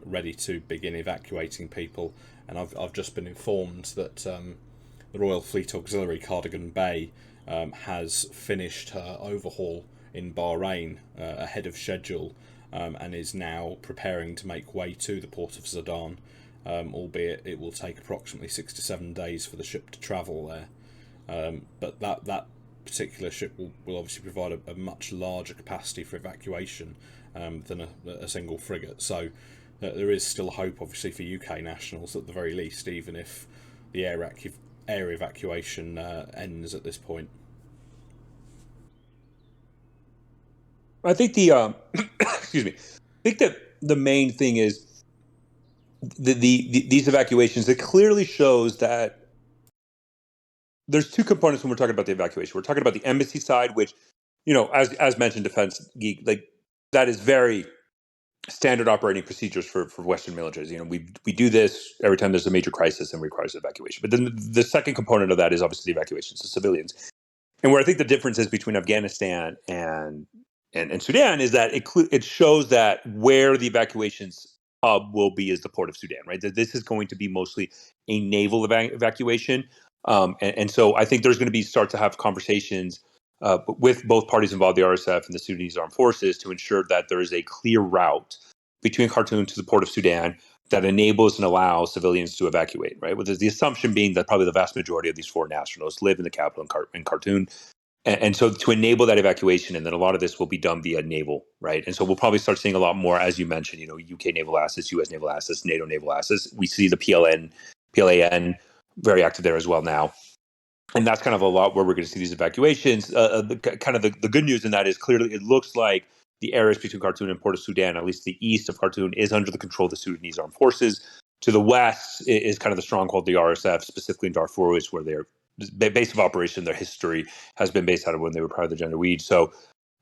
ready to begin evacuating people. And I've just been informed that the Royal Fleet Auxiliary Cardigan Bay has finished her overhaul in Bahrain ahead of schedule, and is now preparing to make way to the port of Sudan, albeit it will take approximately 6 to 7 days for the ship to travel there. But that particular ship will obviously provide a much larger capacity for evacuation than a single frigate. So there is still hope, obviously, for UK nationals at the very least, even if the air evacuation ends at this point. I think the excuse me. I think that the main thing is these evacuations. It clearly shows that there's two components when we're talking about the evacuation. We're talking about the embassy side, which, as mentioned, Defense Geek, like that is very standard operating procedures for Western militaries. We do this every time there's a major crisis and requires evacuation. But then the second component of that is obviously the evacuations of civilians. And where I think the difference is between Afghanistan and Sudan is that it shows that where the evacuations hub will be is the port of Sudan, right? That this is going to be mostly a naval evacuation. And so I think there's going to start to have conversations with both parties involved, the RSF and the Sudanese Armed Forces, to ensure that there is a clear route between Khartoum to the port of Sudan that enables and allows civilians to evacuate, right? With the assumption being that probably the vast majority of these foreign nationals live in the capital in Khartoum. And so to enable that evacuation, and then a lot of this will be done via naval, right? And so we'll probably start seeing a lot more, as you mentioned, UK naval assets, US naval assets, NATO naval assets. We see the PLAN very active there as well now. And that's kind of a lot where we're going to see these evacuations. The good news in that is clearly it looks like the areas between Khartoum and Port of Sudan, at least the east of Khartoum, is under the control of the Sudanese Armed Forces. To the west is kind of the stronghold of the RSF, specifically in Darfur, is where they're base of operation, their history has been based out of when they were part of the Janjaweed. So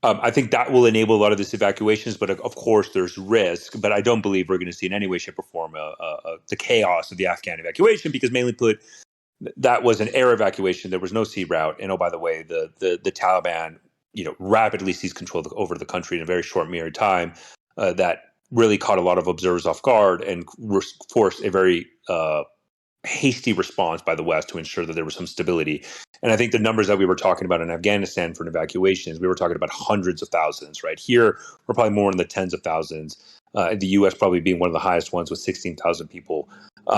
I think that will enable a lot of these evacuations, but of course there's risk. But I don't believe we're going to see in any way, shape, or form the chaos of the Afghan evacuation, because mainly put, that was an air evacuation. There was no sea route, and oh, by the way, the Taliban, rapidly seized control over the country in a very short period of time. That really caught a lot of observers off guard and forced a very hasty response by the West to ensure that there was some stability. And I think the numbers that we were talking about in Afghanistan for an evacuation, we were talking about hundreds of thousands. Right here, we're probably more in the tens of thousands. The U.S. probably being one of the highest ones with 16,000 people.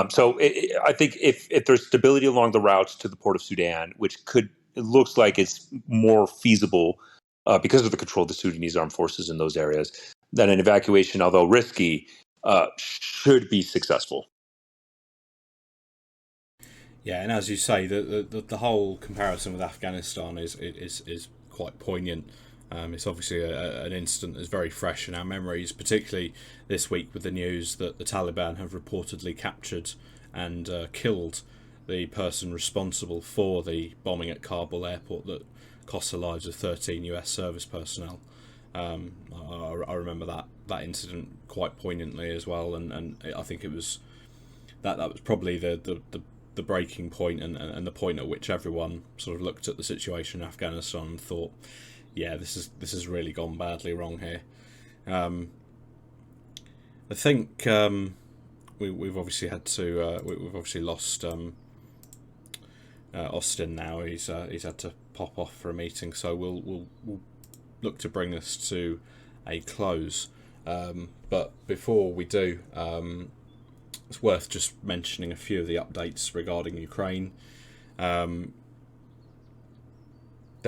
So I think if there's stability along the routes to the port of Sudan, which it looks like it's more feasible because of the control of the Sudanese armed forces in those areas, then an evacuation, although risky, should be successful. Yeah, and as you say, the whole comparison with Afghanistan is quite poignant. It's obviously an incident that's very fresh in our memories, particularly this week with the news that the Taliban have reportedly captured and killed the person responsible for the bombing at Kabul airport that cost the lives of 13 US service personnel. I remember that incident quite poignantly as well, and I think it was that was probably the breaking point and the point at which everyone sort of looked at the situation in Afghanistan and thought, yeah, this has really gone badly wrong here. I think we've obviously had to we've obviously lost Austin now. He's had to pop off for a meeting, so we'll look to bring this to a close. But before we do, it's worth just mentioning a few of the updates regarding Ukraine. There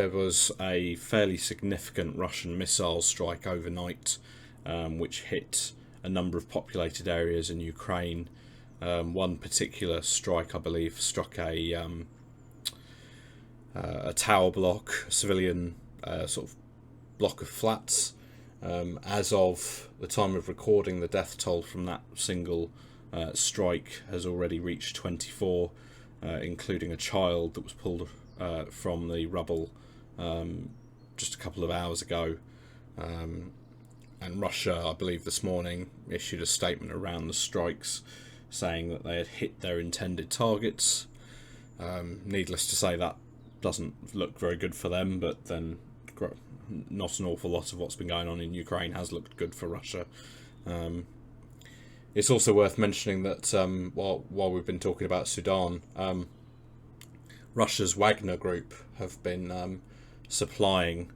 was a fairly significant Russian missile strike overnight, which hit a number of populated areas in Ukraine. One particular strike, I believe, struck a tower block, a civilian sort of block of flats. As of the time of recording, the death toll from that single strike has already reached 24, including a child that was pulled from the rubble just a couple of hours ago. And Russia, I believe this morning, issued a statement around the strikes saying that they had hit their intended targets. Needless to say, that doesn't look very good for them, but then not an awful lot of what's been going on in Ukraine has looked good for Russia. It's also worth mentioning that while we've been talking about Sudan, Russia's Wagner group have been supplying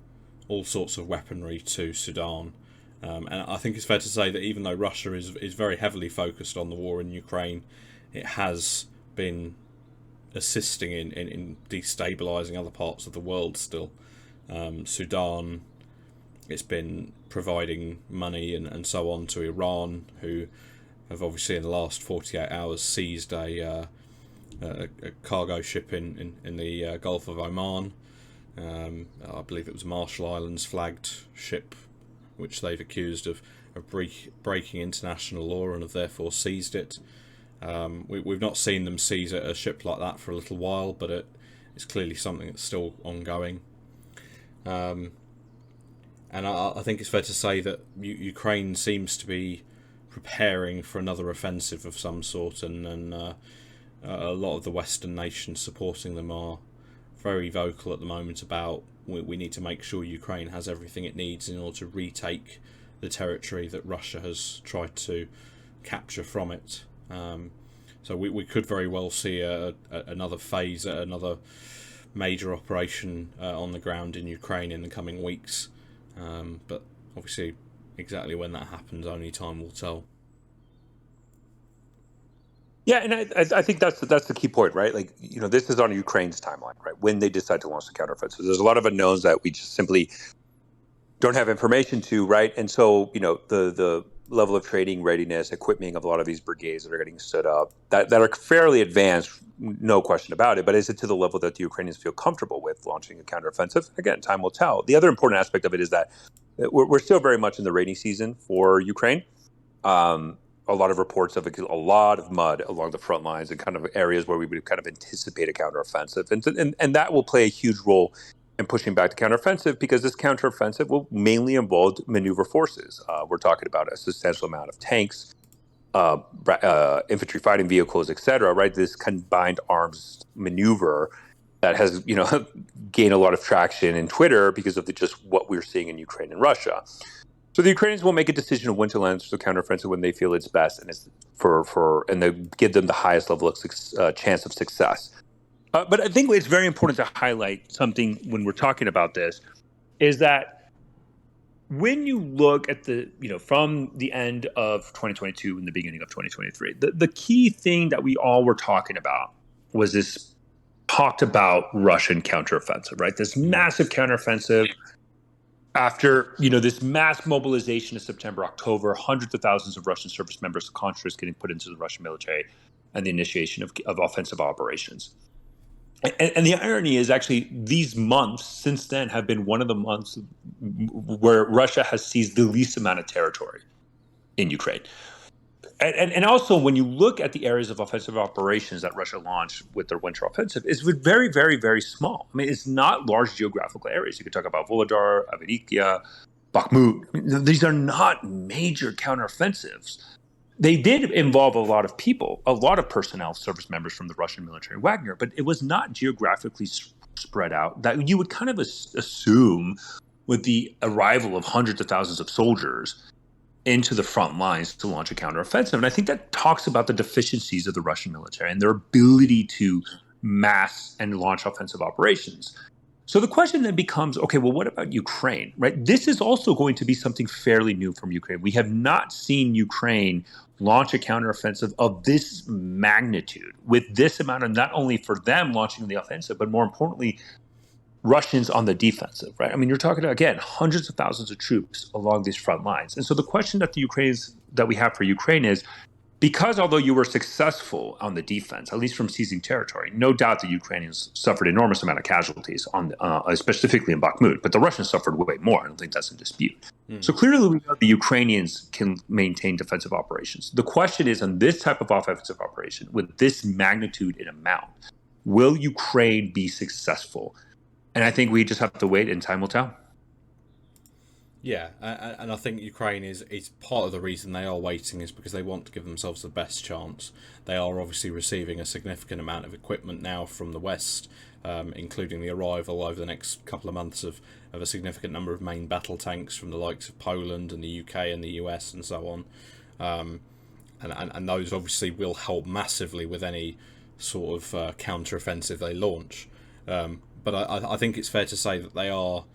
all sorts of weaponry to Sudan. And I think it's fair to say that even though Russia is very heavily focused on the war in Ukraine, it has been assisting in destabilising other parts of the world still. Sudan, it's been providing money and so on to Iran, who have obviously in the last 48 hours seized a cargo ship in the Gulf of Oman. I believe it was a Marshall Islands flagged ship, which they've accused of breaking international law and have therefore seized it. We've not seen them seize a ship like that for a little while, but it's clearly something that's still ongoing. And I think it's fair to say that Ukraine seems to be preparing for another offensive of some sort, and a lot of the Western nations supporting them are very vocal at the moment about we need to make sure Ukraine has everything it needs in order to retake the territory that Russia has tried to capture from it. So we could very well see another phase, another major operation on the ground in Ukraine in the coming weeks. But obviously, exactly when that happens, only time will tell. Yeah, and I think that's the key point, right? Like, this is on Ukraine's timeline, right? When they decide to launch the counteroffensive. So there's a lot of unknowns that we just simply don't have information to, right? And so, the level of training readiness, equipping of a lot of these brigades that are getting stood up, that are fairly advanced, no question about it. But is it to the level that the Ukrainians feel comfortable with launching a counteroffensive? Again, time will tell. The other important aspect of it is that we're still very much in the rainy season for Ukraine. a lot of reports of a lot of mud along the front lines and kind of areas where we would kind of anticipate a counteroffensive. And that will play a huge role in pushing back the counteroffensive, because this counteroffensive will mainly involve maneuver forces. We're talking about a substantial amount of tanks, infantry fighting vehicles, etc. Right? This combined arms maneuver that has, gained a lot of traction in Twitter because of just what we're seeing in Ukraine and Russia. So the Ukrainians will make a decision of when to launch the counteroffensive when they feel it's best, and it's and they give them the highest level of chance of success. But I think it's very important to highlight something when we're talking about this, is that when you look at from the end of 2022 and the beginning of 2023, the key thing that we all were talking about was this talked about Russian counteroffensive, right? This massive counteroffensive after, this mass mobilization of September, October, hundreds of thousands of Russian service members, contractors getting put into the Russian military, and the initiation of offensive operations. And the irony is, actually, these months since then have been one of the months where Russia has seized the least amount of territory in Ukraine. And also, when you look at the areas of offensive operations that Russia launched with their winter offensive, it's very, very, very small. I mean, it's not large geographical areas. You could talk about Volodar, Avdiivka, Bakhmut. These are not major counteroffensives. They did involve a lot of people, a lot of personnel, service members from the Russian military, Wagner, but it was not geographically spread out that you would kind of assume with the arrival of hundreds of thousands of soldiers into the front lines to launch a counteroffensive. And I think that talks about the deficiencies of the Russian military and their ability to mass and launch offensive operations. So the question then becomes, okay, well, what about Ukraine, right? This is also going to be something fairly new from Ukraine. We have not seen Ukraine launch a counteroffensive of this magnitude with this amount of, not only for them launching the offensive, but more importantly, Russians on the defensive, right? I mean, you're talking about, again, hundreds of thousands of troops along these front lines. And so the question that we have for Ukraine is, because although you were successful on the defense, at least from seizing territory, no doubt the Ukrainians suffered enormous amount of casualties, specifically in Bakhmut, but the Russians suffered way more. I don't think that's in dispute. So clearly we know the Ukrainians can maintain defensive operations. The question is, on this type of offensive operation, with this magnitude and amount, will Ukraine be successful? And I think we just have to wait, and time will tell. Yeah, and I think Ukraine is part of the reason they are waiting is because they want to give themselves the best chance. They are obviously receiving a significant amount of equipment now from the West, including the arrival over the next couple of months of a significant number of main battle tanks from the likes of Poland and the UK and the US and so on. And those obviously will help massively with any sort of counter-offensive they launch. But I think it's fair to say that they are,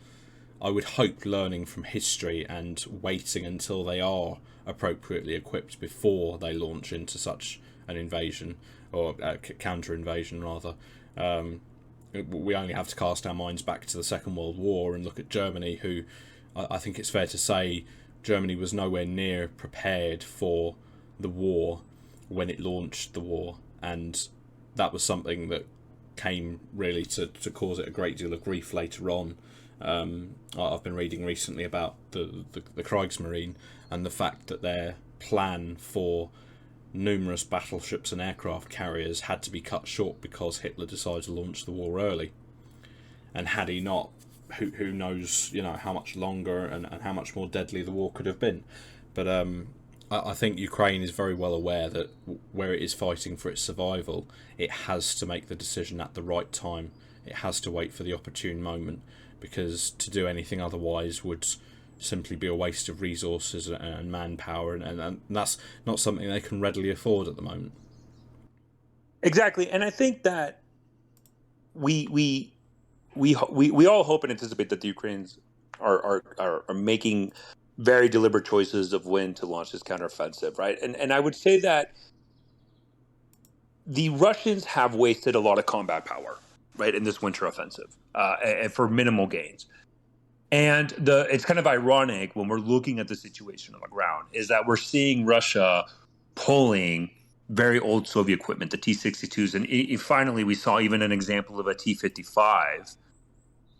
I would hope, learning from history and waiting until they are appropriately equipped before they launch into such an invasion, or counter-invasion rather. We only have to cast our minds back to the Second World War and look at Germany, who I think it's fair to say Germany was nowhere near prepared for the war when it launched the war, and that was something that came really to cause it a great deal of grief later on. I've been reading recently about the Kriegsmarine and the fact that their plan for numerous battleships and aircraft carriers had to be cut short because Hitler decided to launch the war early. And had he not, who knows, how much longer and how much more deadly the war could have been. But I think Ukraine is very well aware that where it is fighting for its survival, it has to make the decision at the right time. It has to wait for the opportune moment, because to do anything otherwise would simply be a waste of resources and manpower, and that's not something they can readily afford at the moment. Exactly, and I think that we all hope and anticipate that the Ukrainians are making very deliberate choices of when to launch this counteroffensive, right? And I would say that the Russians have wasted a lot of combat power, right, in this winter offensive, and for minimal gains. And it's kind of ironic when we're looking at the situation on the ground is that we're seeing Russia pulling very old Soviet equipment, the T-62s, and finally we saw even an example of a T-55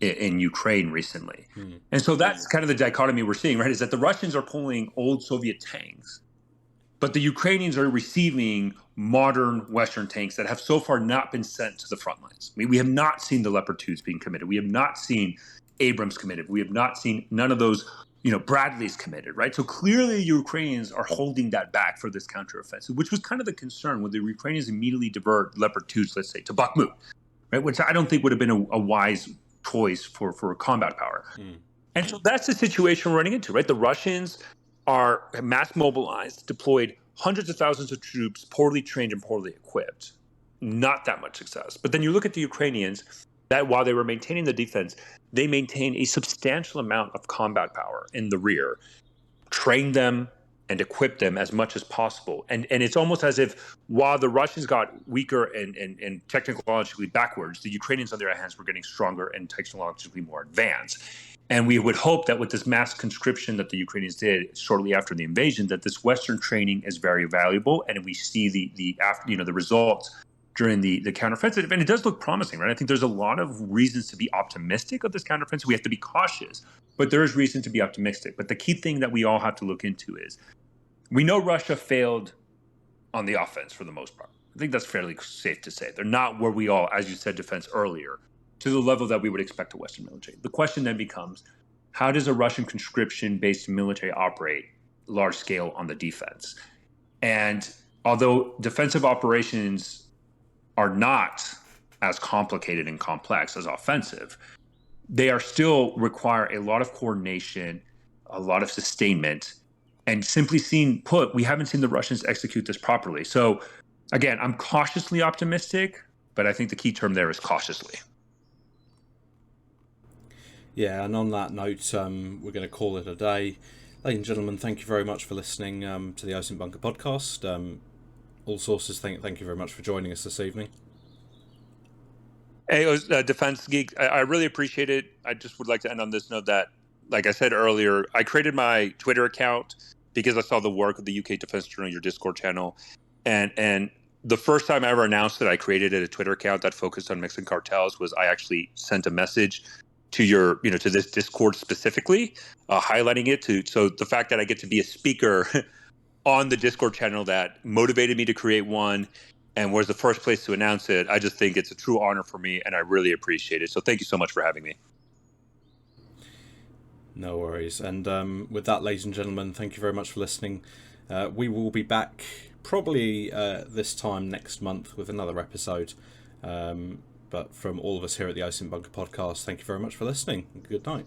in Ukraine recently. And so that's kind of the dichotomy we're seeing, right, is that the Russians are pulling old Soviet tanks But the Ukrainians are receiving modern Western tanks that have so far not been sent to the front lines. I mean, we have not seen the Leopard 2s being committed. We have not seen Abrams committed. We have not seen none of those, Bradleys committed, right? So clearly the Ukrainians are holding that back for this counteroffensive, which was kind of the concern when the Ukrainians immediately divert Leopard 2s, let's say, to Bakhmut, right? Which I don't think would have been a wise choice for combat power. And so that's the situation we're running into, right? The Russians are mass mobilized, deployed hundreds of thousands of troops, poorly trained and poorly equipped. Not that much success. But then you look at the Ukrainians, that while they were maintaining the defense, they maintained a substantial amount of combat power in the rear, trained them and equipped them as much as possible. And it's almost as if while the Russians got weaker and technologically backwards, the Ukrainians on their hands were getting stronger and technologically more advanced. And we would hope that with this mass conscription that the Ukrainians did shortly after the invasion, that this Western training is very valuable, and we see the results during the counteroffensive, and it does look promising, right? I think there's a lot of reasons to be optimistic of this counteroffensive. We have to be cautious, but there is reason to be optimistic. But the key thing that we all have to look into is we know Russia failed on the offense for the most part. I think that's fairly safe to say. They're not where we all, as you said, defense earlier, to the level that we would expect a Western military. The question then becomes, how does a Russian conscription-based military operate large scale on the defense? And although defensive operations are not as complicated and complex as offensive, they are still require a lot of coordination, a lot of sustainment, and simply we haven't seen the Russians execute this properly. So again, I'm cautiously optimistic, but I think the key term there is cautiously. Yeah, and on that note, we're going to call it a day. Ladies and gentlemen, thank you very much for listening to the Osint Bunker podcast. All sources, thank you very much for joining us this evening. Hey, Defense Geek, I really appreciate it. I just would like to end on this note that, like I said earlier, I created my Twitter account because I saw the work of the UK Defense Journal, your Discord channel. And the first time I ever announced that I created a Twitter account that focused on Mexican cartels was I actually sent a message to to this Discord specifically, highlighting it so the fact that I get to be a speaker on the Discord channel that motivated me to create one and was the first place to announce it, I just think it's a true honor for me, and I really appreciate it. So thank you so much for having me. No worries. And with that, ladies and gentlemen, thank you very much for listening. We will be back probably this time next month with another episode. But from all of us here at the Osint Bunker podcast, thank you very much for listening. Good night.